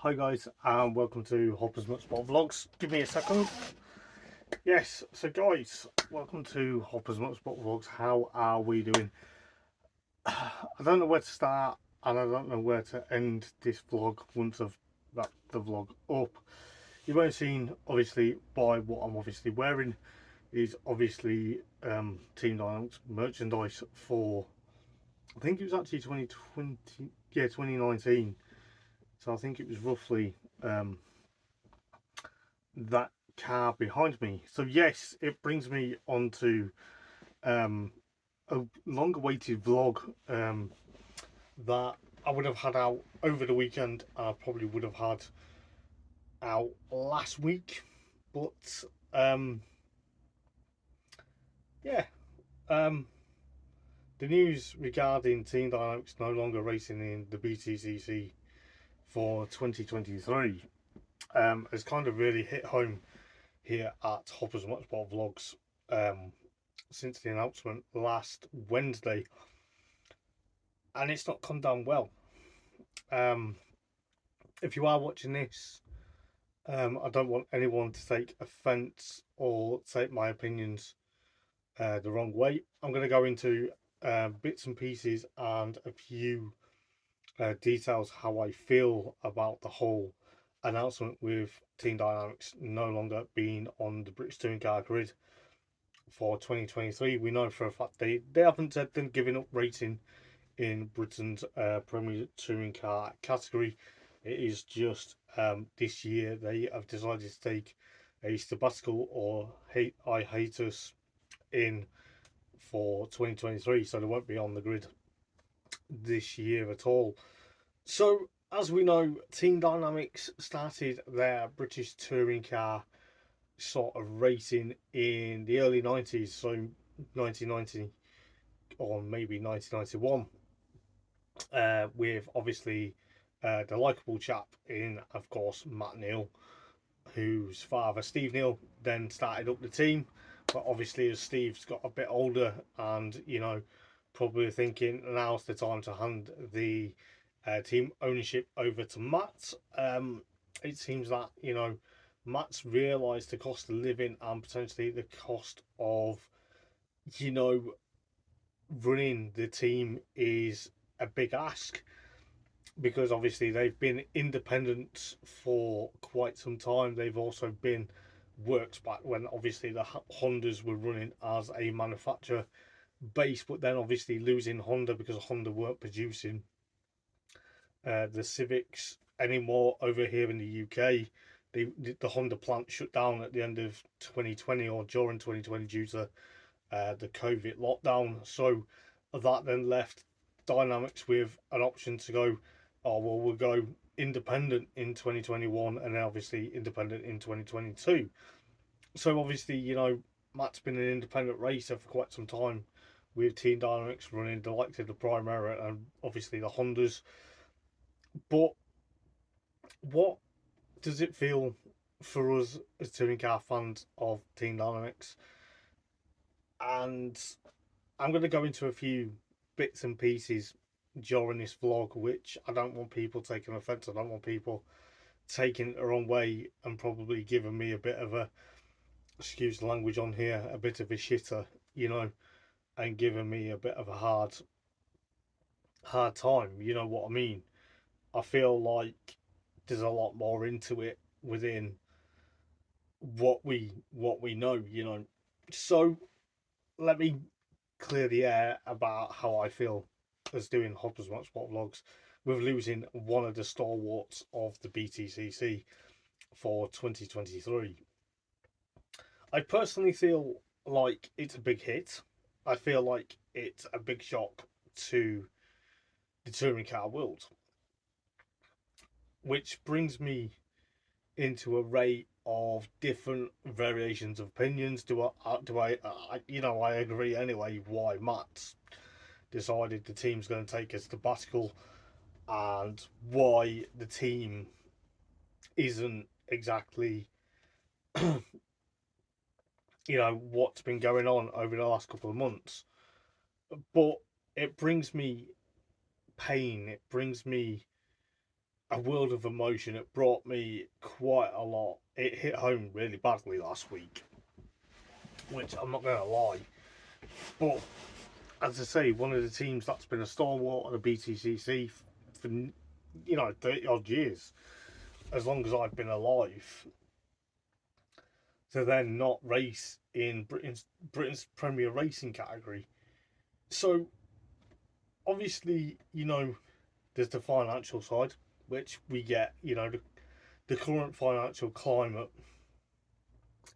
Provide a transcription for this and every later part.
Hi guys, and welcome to Hopper's Motorsport Vlogs. Give me a second. Yes, so guys, welcome to Hopper's Motorsport Vlogs. How are we doing? I don't know where to start, and I don't know where to end this vlog once I've wrapped the vlog up. You won't have seen, obviously, by what I'm obviously wearing is obviously Team Dynamics merchandise for, I think it was actually 2020, yeah, 2019. So I think it was roughly that car behind me. So yes, it brings me on to a long awaited vlog that I would have had out over the weekend. I probably would have had out last week, but yeah, um, the news regarding Team Dynamics no longer racing in the Btcc for 2023 has kind of really hit home here at Hopper's Motorsport Vlogs since the announcement last Wednesday, and it's not come down well. Um, if you are watching this, I don't want anyone to take offence or take my opinions the wrong way. I'm going to go into bits and pieces and a few details how I feel about the whole announcement with Team Dynamics no longer being on the British Touring Car grid for 2023. We know for a fact they haven't said they're giving up racing in Britain's Premier Touring Car category. It is just this year they have decided to take a sabbatical or hiatus in for 2023, so they won't be on the grid this year at all. So, as we know, Team Dynamics started their British Touring Car sort of racing in the early 90s, so 1990 or maybe 1991, with obviously the likeable chap in, of course, Matt Neal, whose father, Steve Neal, then started up the team. But obviously, as Steve's got a bit older and, probably thinking now's the time to hand the team ownership over to Matt, it seems that, Matt's realised the cost of living and potentially the cost of, you know, running the team is a big ask, because obviously they've been independent for quite some time. They've also been works back when obviously the Hondas were running as a manufacturer base, but then obviously losing Honda because Honda weren't producing the Civics anymore over here in the UK. The Honda plant shut down at the end of 2020 or during 2020 due to the COVID lockdown. So that then left Dynamics with an option to go, oh, well, we'll go independent in 2021 and then obviously independent in 2022. So obviously, Matt's been an independent racer for quite some time with Team Dynamics running the likes of the Primera and obviously the Hondas. But what does it feel for us as touring car fans of Team Dynamics? And I'm going to go into a few bits and pieces during this vlog, which I don't want people taking offence. I don't want people taking it the wrong way and probably giving me a bit of a, excuse the language on here, a bit of a shitter, and giving me a bit of a hard time. You know what I mean? I feel like there's a lot more into it within what we know. So let me clear the air about how I feel as doing Hopper's Motorsport Vlogs with losing one of the stalwarts of the Btcc for 2023. I personally feel like it's a big hit. I feel like it's a big shock to the touring car world, which brings me into a array of different variations of opinions. I agree anyway why Matt's decided the team's going to take a sabbatical, and why the team isn't exactly what's been going on over the last couple of months. But it brings me pain, it brings me a world of emotion. It brought me quite a lot. It hit home really badly last week, which I'm not going to lie. But as I say, one of the teams that's been a stalwart of the Btcc for 30 odd years, as long as I've been alive, to then not race in Britain's Premier Racing category. So obviously, there's the financial side, which we get. The current financial climate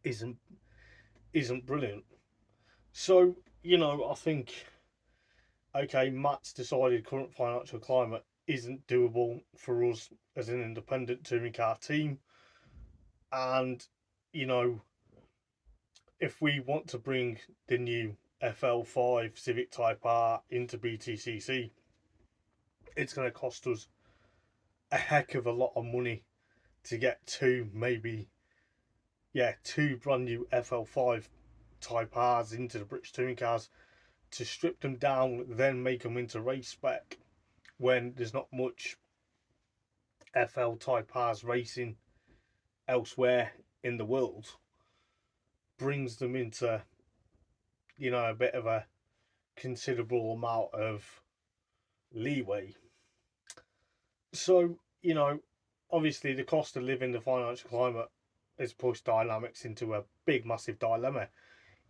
isn't isn't brilliant. So I think, okay, Matt's decided current financial climate isn't doable for us as an independent touring car team, and you know if we want to bring the new FL5 Civic Type R into Btcc, it's going to cost us a heck of a lot of money to get two brand new FL5 Type R's into the British touring cars, to strip them down, then make them into race spec when there's not much FL Type R's racing elsewhere in the world, brings them into a bit of a considerable amount of leeway. So obviously the cost of living, the financial climate, has pushed Dynamics into a big massive dilemma.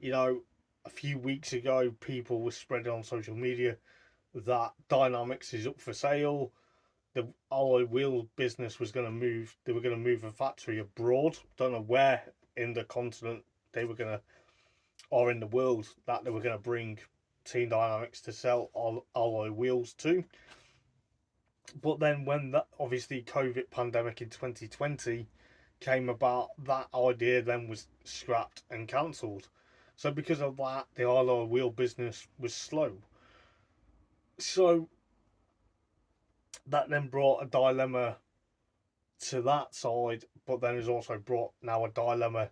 A few weeks ago people were spreading on social media that Dynamics is up for sale. The alloy wheel business was going to move. They were going to move a factory abroad. Don't know where in the continent they were going to, or in the world, that they were going to bring Team Dynamics to sell alloy wheels to. But then when that obviously COVID pandemic in 2020 came about, that idea then was scrapped and cancelled. So because of that, the alloy wheel business was slow. So that then brought a dilemma to that side, but then has also brought now a dilemma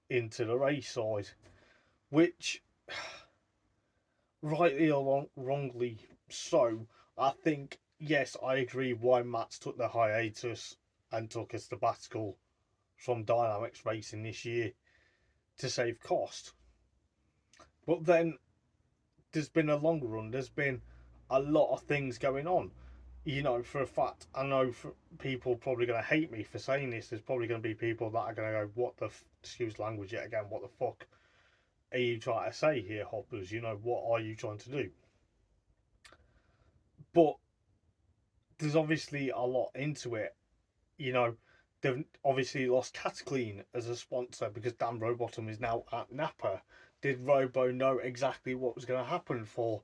into the race side, which, rightly or wrongly so, I think, yes, I agree why Matt's took the hiatus and took a sabbatical from Dynamics Racing this year to save cost. But then there's been a longer run, there's been a lot of things going on. For a fact, I know people are probably going to hate me for saying this. There's probably going to be people that are going to go, what the, excuse language yet again, what the fuck are you trying to say here, Hoppers? What are you trying to do? But there's obviously a lot into it. They've obviously lost Cataclean as a sponsor because Dan Rowbottom is now at Napa. Did Robo know exactly what was going to happen for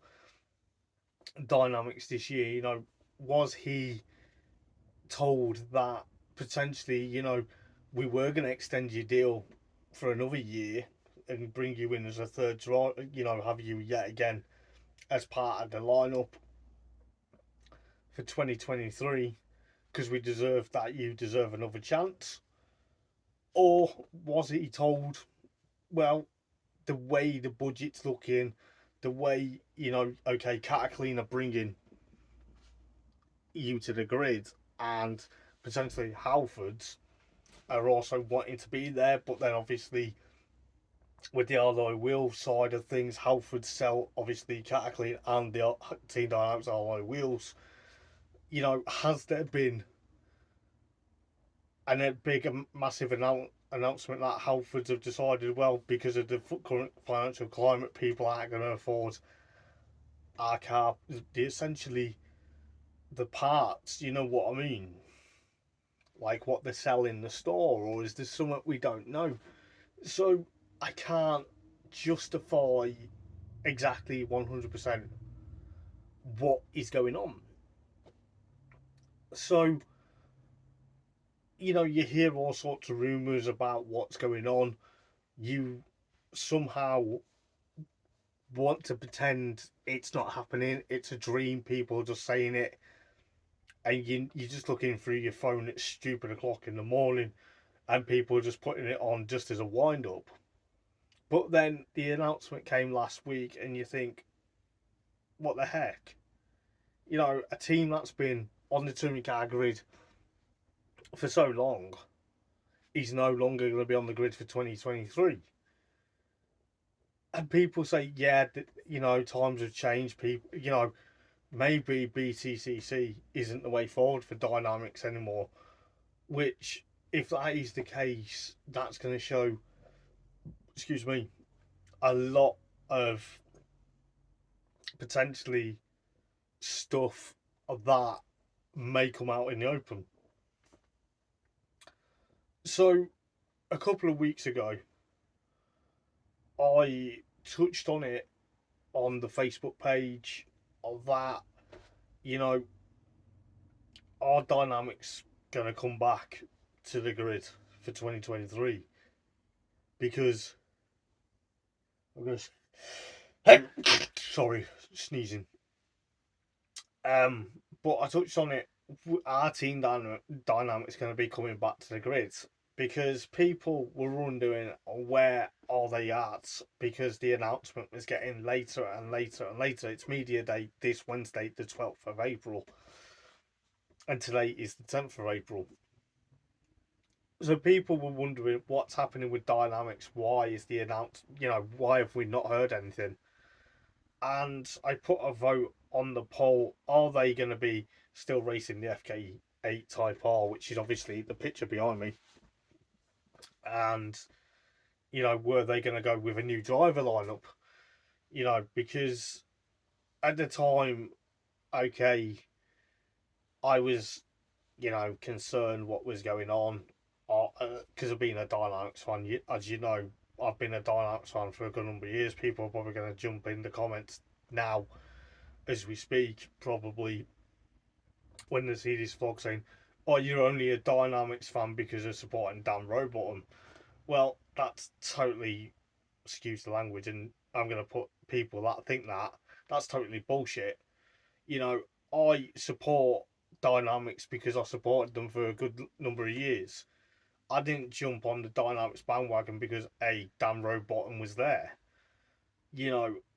Dynamics this year? Was he told that potentially, we were going to extend your deal for another year and bring you in as a third driver, have you yet again as part of the lineup for 2023 because we deserve another chance? Or was he told, well, the way the budget's looking, the way, okay, Cataclean are bringing you to the grid, and potentially Halfords are also wanting to be there, but then obviously with the alloy wheel side of things, Halfords sell obviously Cataclean and the Team Dynamics alloy wheels. Has there been a big massive announcement that Halfords have decided, well, because of the current financial climate, people aren't going to afford our car, essentially the parts, you know what I mean? Like what they sell in the store, or is there something we don't know? So I can't justify exactly 100% what is going on. So, you hear all sorts of rumours about what's going on. You somehow want to pretend it's not happening, it's a dream, people are just saying it, and you're just looking through your phone at stupid o'clock in the morning, and people are just putting it on just as a wind up. But then the announcement came last week, and you think, what the heck? A team that's been on the touring car grid for so long, he's no longer going to be on the grid for 2023. And people say, yeah, times have changed. People, maybe Btcc isn't the way forward for Dynamics anymore. Which, if that is the case, that's going to show, excuse me, a lot of potentially stuff that may come out in the open. So, a couple of weeks ago, I touched on it on the Facebook page of that, you know, our Dynamics going to come back to the grid for 2023 because I'm going to sorry, sneezing. But I touched on it. Our team dynamics going to be coming back to the grid because people were wondering where are they at because the announcement was getting later and later and later. It's media day this Wednesday, the 12th of April, and today is the 10th of April. So people were wondering what's happening with Dynamics. Why is the why have we not heard anything? And I put a vote on the poll. Are they going to be still racing the FK8 Type R, which is obviously the picture behind me? And, were they going to go with a new driver lineup? Because at the time, okay, I was, concerned what was going on because of being a Dynamics fan. As you know, I've been a Dynamics fan for a good number of years. People are probably going to jump in the comments now as we speak, probably when they see this vlog saying, "Oh, you're only a Dynamics fan because of supporting Dan Rowbottom." Well, that's totally, excuse the language, and I'm going to put people that think that's totally bullshit. I support Dynamics because I supported them for a good number of years. I didn't jump on the Dynamics bandwagon because Dan Rowbottom was there.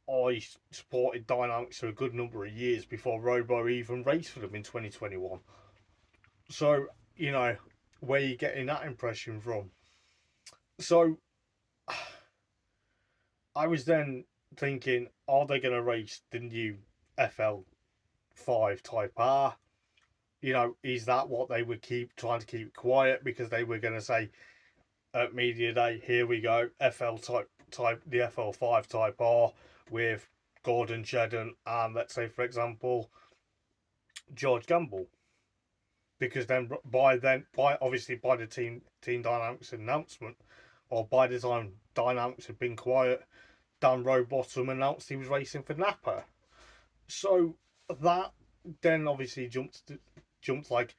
I supported Dynamics for a good number of years before Robo even raced for them in 2021. So, where are you getting that impression from? So, I was then thinking, are they going to race the new FL5 Type R? Is that what they would keep trying to keep quiet because they were going to say at media day, here we go, the FL5 Type R with Gordon Shedden and let's say for example George Gamble, because then by the team Dynamics announcement, or by the time Dynamics had been quiet, Dan Rowbottom announced he was racing for Napa. So that then obviously jumped like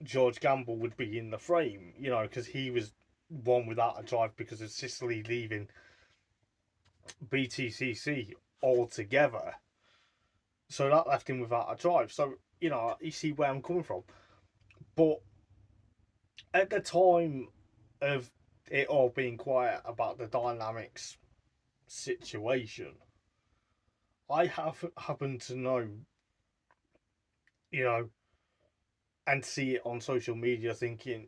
George Gamble would be in the frame, because he was one without a drive because of Sicily leaving Btcc altogether. So that left him without a drive. So, you see where I'm coming from. But at the time of it all being quiet about the Dynamics situation, I have happened to know, you know, and see it on social media thinking,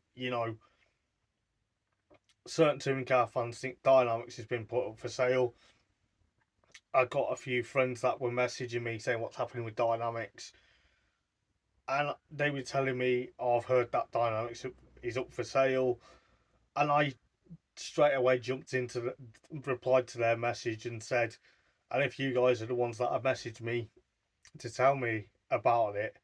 certain touring car fans think Dynamics has been put up for sale. I got a few friends that were messaging me saying what's happening with Dynamics, and they were telling me, oh, I've heard that Dynamics is up for sale, and I straight away replied to their message and said, and if you guys are the ones that have messaged me to tell me about it,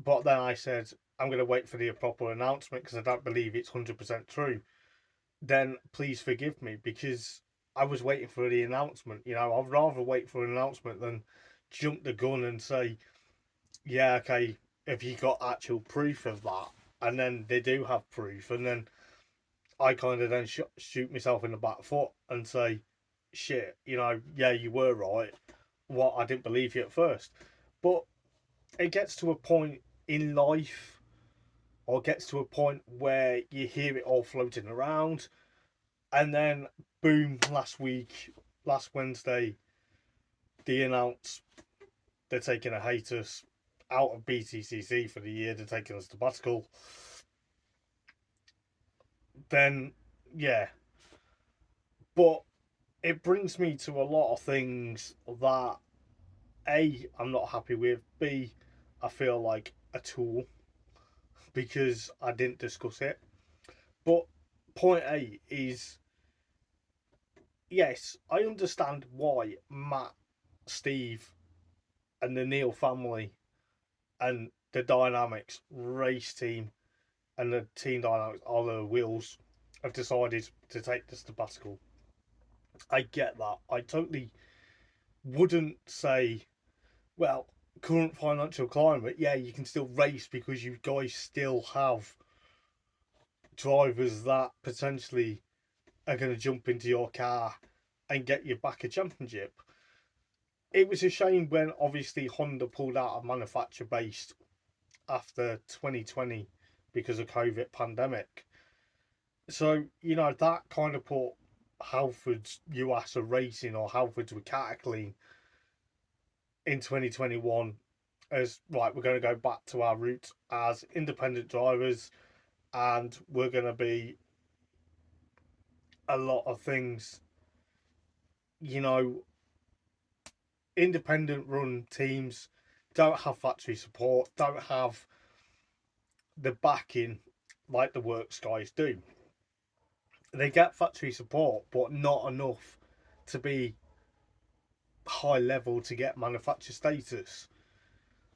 but then I said I'm going to wait for the proper announcement because I don't believe it's 100% true, then please forgive me because I was waiting for the announcement. I'd rather wait for an announcement than jump the gun and say, yeah, okay, have you got actual proof of that? And then they do have proof, and then I kind of then shoot myself in the back foot and say, shit, yeah, you were right. What, I didn't believe you at first. But it gets to a point in life, or gets to a point where you hear it all floating around, and then boom, last Wednesday, they announced they're taking a Hiatus out of Btcc for the year. They're taking a sabbatical. then yeah. But it brings me to a lot of things that A, I'm not happy with, B, I feel like a tool because I didn't discuss it. But point A is yes, I understand why Matt, Steve, and the Neil family and the Dynamics race team and the team Dynamics are the wheels have decided to take the sabbatical. I get that. I totally wouldn't say, well, current financial climate, yeah, you can still race because you guys still have drivers that potentially are going to jump into your car and get you back a championship. It was a shame when obviously Honda pulled out of manufacture based after 2020 because of COVID pandemic. So, that kind of put Halford's US racing or Halford's with Cataclean in 2021 as right, we're going to go back to our roots as independent drivers and we're going to be a lot of things, you know, independent run teams don't have factory support, don't have the backing like the works guys do. They get factory support, but not enough to be high level to get manufacturer status.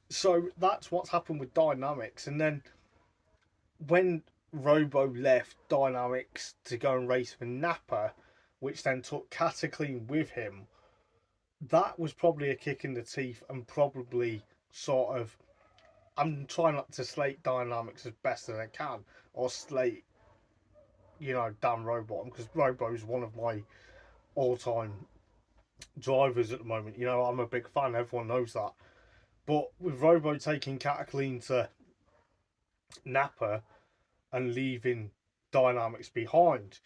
So that's what's happened with Dynamics. And then when Robo left Dynamics to go and race for Napa, which then took Cataclean with him, that was probably a kick in the teeth and probably sort of. I'm trying not to slate Dynamics as best as I can or slate, Dan Robo because Robo is one of my all time drivers at the moment. I'm a big fan, everyone knows that. But with Robo taking Cataclean to Napa and leaving Dynamics behind,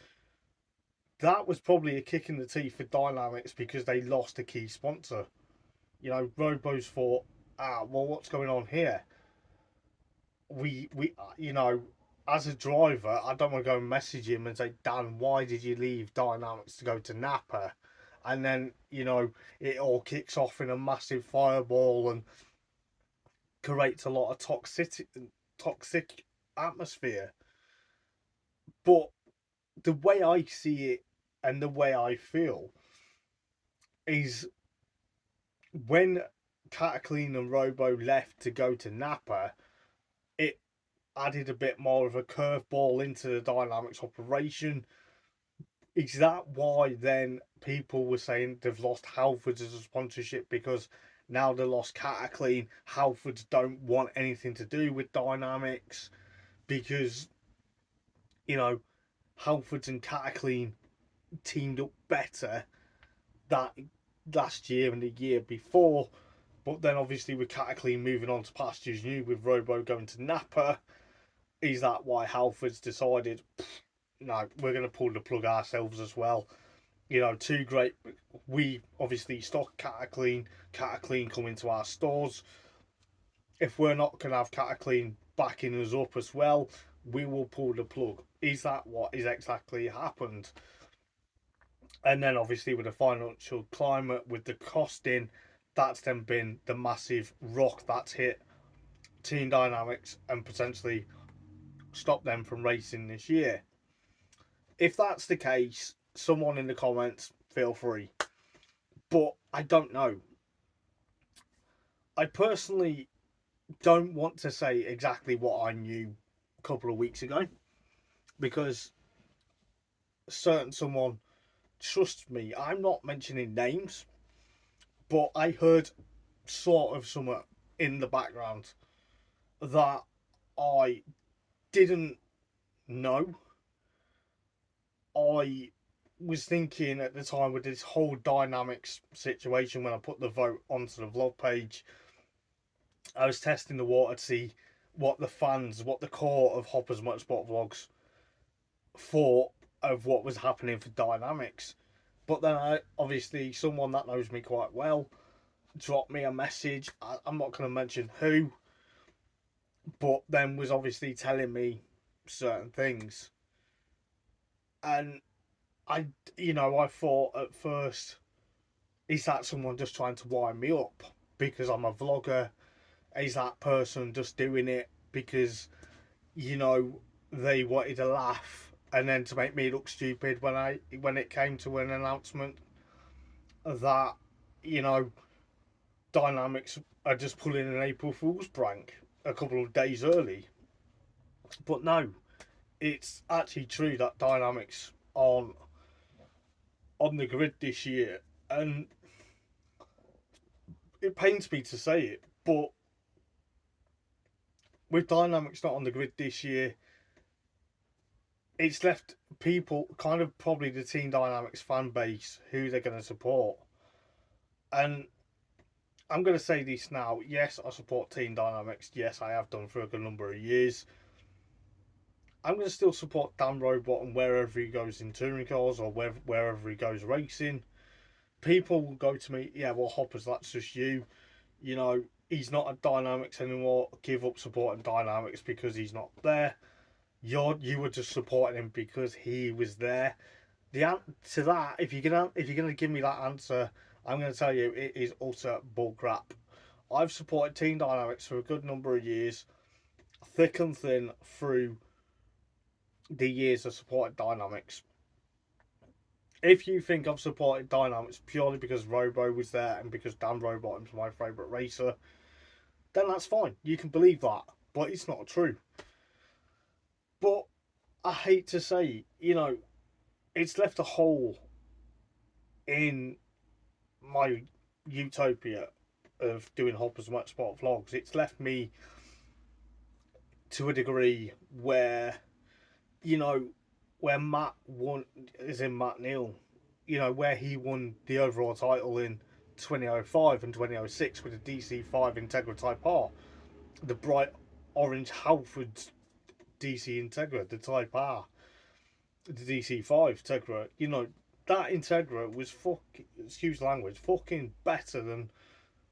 that was probably a kick in the teeth for Dynamics because they lost a key sponsor. Robo's thought, well, what's going on here? We as a driver, I don't want to go and message him and say, Dan, why did you leave Dynamics to go to Napa? And then, it all kicks off in a massive fireball and creates a lot of toxic atmosphere. But the way I see it and the way I feel is when Cataclean and Robo left to go to Napa, it added a bit more of a curveball into the Dynamics operation. Is that why then people were saying they've lost Halfords as a sponsorship because now they lost Cataclean, Halfords don't want anything to do with Dynamics because, Halfords and Cataclean teamed up better that last year and the year before. But then obviously with Cataclean moving on to pastures new with Robo going to Napa, is that why Halfords decided, no, we're going to pull the plug ourselves as well? Two great. We obviously stock Cataclean come into our stores. If we're not going to have Cataclean backing us up as well, we will pull the plug. Is that what is exactly happened? And then obviously with the financial climate, with the costing, that's then been the massive rock that's hit Team Dynamics and potentially stop them from racing this year. If that's the case, someone in the comments, feel free. But I don't know. I personally don't want to say exactly what I knew a couple of weeks ago because someone trusts me. I'm not mentioning names, but I heard sort of somewhere in the background that I didn't know. I was thinking at the time with this whole Dynamics situation when I put the vote onto the vlog page, I was testing the water to see what the fans, what the core of Hopper's Motorsport Vlogs thought of what was happening for Dynamics. But then obviously someone that knows me quite well dropped me a message. I'm not going to mention who, but then was obviously telling me certain things. And I thought at first, is that someone just trying to wind me up because I'm a vlogger? Is that person just doing it because, they wanted a laugh and then to make me look stupid when it came to an announcement that, you know, Dynamics are just pulling an April Fool's prank a couple of days early. But no, it's actually true that Dynamics on the grid this year, and it pains me to say it, but with Dynamics not on the grid this year, it's left people kind of probably the Team Dynamics fan base who they're going to support. And I'm going to say this now. Yes, I support Team Dynamics. Yes, I have done for a good number of years. I'm going to still support Dan Robot and wherever he goes in touring cars or wherever he goes racing. People will go to me, yeah, well, Hoppers, that's just you. He's not at Dynamics anymore. Give up supporting Dynamics because he's not there. You were just supporting him because he was there. To that, if you're gonna give me that answer, I'm gonna tell you it is utter bullcrap. I've supported Team Dynamics for a good number of years, thick and thin through the years I supported Dynamics. If you think I've supported Dynamics purely because Robo was there and because Dan Robot is my favourite racer, then that's fine. You can believe that, but it's not true. But I hate to say, it's left a hole in my utopia of doing Hoppers Motorsport vlogs. It's left me to a degree where, where Matt won, is in Matt Neal, where he won the overall title in 2005 and 2006 with the DC5 Integra Type R, the bright orange Halford DC Integra, the Type R, the DC5 Integra. That Integra was excuse language, fucking better than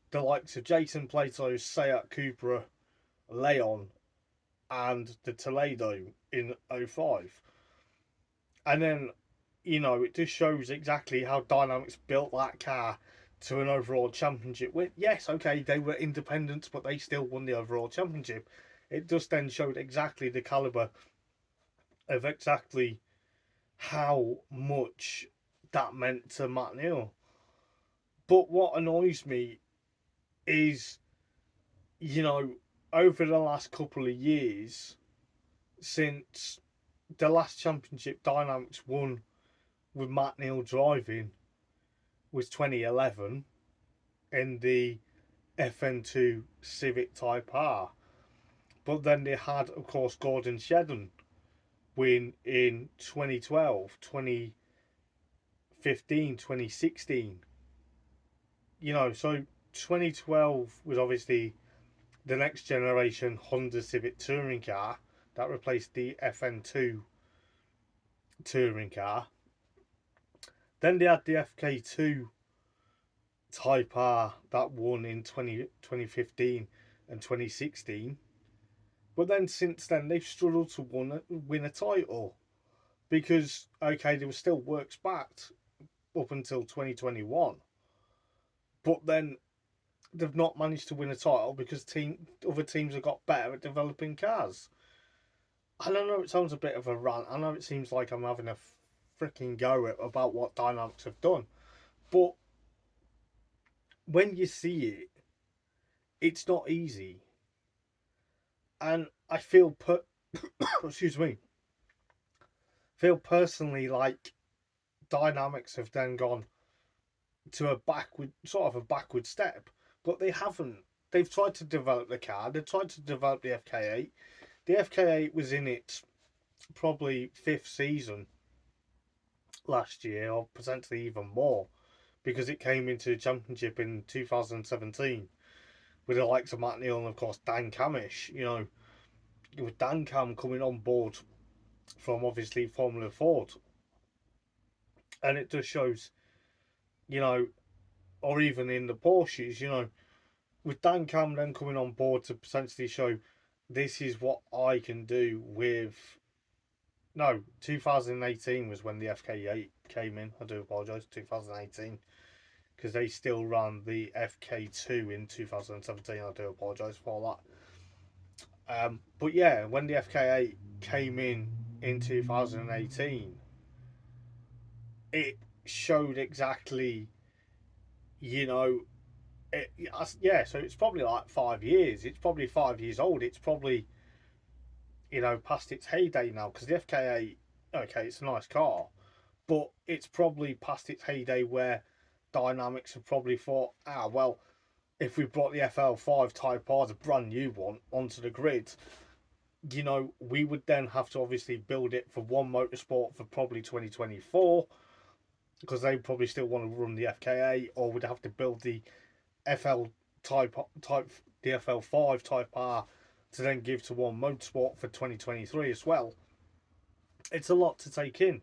the likes of Jason Plato's Seat Cupra Leon and the Toledo in 05. And then, it just shows exactly how Dynamics built that car to an overall championship. Yes, okay, they were independents, but they still won the overall championship. It just then showed exactly the calibre of exactly how much that meant to Matt Neal. But what annoys me is, over the last couple of years, since the last championship Dynamics won with Matt Neal driving was 2011 in the FN2 Civic Type R. But then they had, of course, Gordon Shedden win in 2012, 2015, 2016. So 2012 was obviously the next generation Honda Civic touring car that replaced the FN2 touring car. Then they had the FK2 Type R that won in 2015 and 2016. But then since then, they've struggled to win a title. Because, okay, there was still works backed up until 2021. But then they've not managed to win a title because other teams have got better at developing cars. I don't know, it sounds a bit of a rant. I know it seems like I'm having a freaking go about what Dynamics have done. But when you see it, it's not easy. And I feel excuse me, feel personally like Dynamics have then gone to a backward step, but they haven't. They've tried to develop the car. They've tried to develop the FK8. The FK8 was in its probably 5th season last year, or potentially even more, because it came into the championship in 2017 with the likes of Matt Neal and of course Dan Camish. With Dan Cam coming on board from obviously Formula Ford, and it just shows, or even in the Porsches, with Dan Cam then coming on board to potentially show this is what I can do with No, 2018 was when the FK8 came in. I do apologise, 2018, because they still ran the FK2 in 2017. I do apologise for that. But yeah, when the FK8 came in 2018, it showed exactly, you know, yeah. So it's probably like 5 years. It's probably 5 years old. It's probably, past its heyday now, because the FK8, okay, it's a nice car, but it's probably past its heyday where Dynamics have probably thought, well, if we brought the FL5 Type R, the brand new one, onto the grid, we would then have to obviously build it for One Motorsport for probably 2024, because they probably still want to run the FKA, or would have to build the FL type the FL5 Type R to then give to One Motorsport for 2023 as well. It's a lot to take in,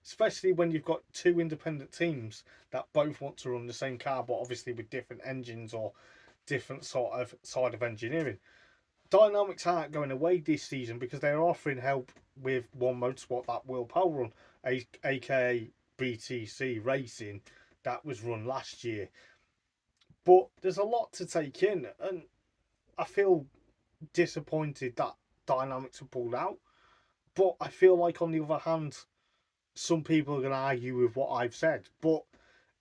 especially when you've got two independent teams that both want to run the same car, but obviously with different engines or different sort of side of engineering. Dynamics aren't going away this season because they're offering help with One Motorsport, that World Power Run, aka Btcc Racing, that was run last year. But there's a lot to take in, and I feel disappointed that Dynamics have pulled out. But I feel like, on the other hand, some people are going to argue with what I've said. But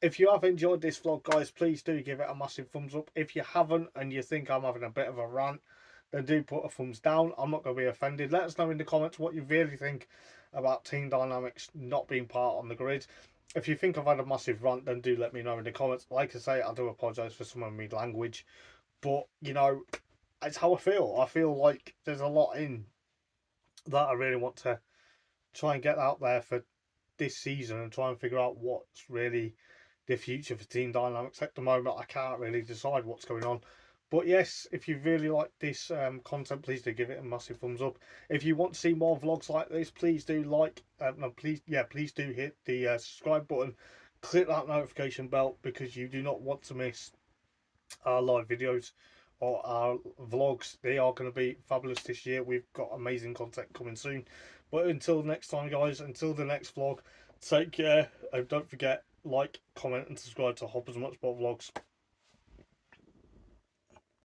if you have enjoyed this vlog, guys, please do give it a massive thumbs up. If you haven't and you think I'm having a bit of a rant, then do put a thumbs down. I'm not going to be offended. Let us know in the comments what you really think about Team Dynamics not being part on the grid. If you think I've had a massive rant, then do let me know in the comments. Like I say, I do apologise for some of my language, but it's how I feel. I feel like there's a lot in that I really want to try and get out there for this season, and try and figure out what's really the future for Team Dynamics. At the moment, I can't really decide what's going on. But yes, if you really like this content, please do give it a massive thumbs up. If you want to see more vlogs like this, please do please do hit the subscribe button, click that notification bell, because you do not want to miss our live videos or our vlogs. They are going to be fabulous this year. We've got amazing content coming soon. But until next time, guys, until the next vlog, take care, and don't forget, like, comment and subscribe to Hoppers Much More Vlogs.